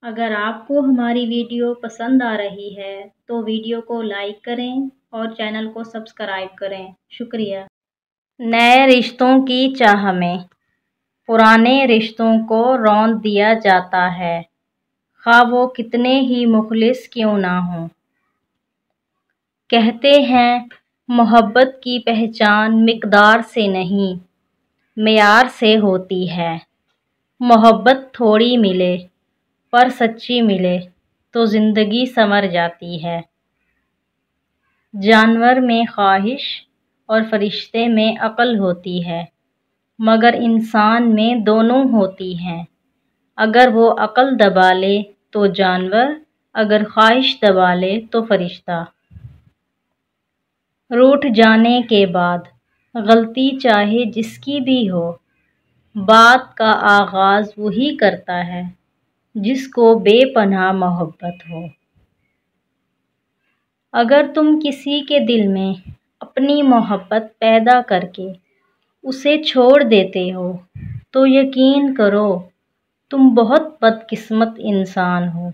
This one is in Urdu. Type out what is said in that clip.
اگر آپ کو ہماری ویڈیو پسند آ رہی ہے تو ویڈیو کو لائک کریں اور چینل کو سبسکرائب کریں۔ شکریہ۔ نئے رشتوں کی چاہ میں پرانے رشتوں کو روند دیا جاتا ہے، خواہ وہ کتنے ہی مخلص کیوں نہ ہوں۔ کہتے ہیں محبت کی پہچان مقدار سے نہیں، معیار سے ہوتی ہے۔ محبت تھوڑی ملے پر سچی ملے تو زندگی سنور جاتی ہے۔ جانور میں خواہش اور فرشتے میں عقل ہوتی ہے، مگر انسان میں دونوں ہوتی ہیں۔ اگر وہ عقل دبا لے تو جانور، اگر خواہش دبا لے تو فرشتہ۔ روٹھ جانے کے بعد غلطی چاہے جس کی بھی ہو، بات کا آغاز وہی کرتا ہے جس کو بے پناہ محبت ہو۔ اگر تم کسی کے دل میں اپنی محبت پیدا کر کے اسے چھوڑ دیتے ہو تو یقین کرو تم بہت بد قسمت انسان ہو۔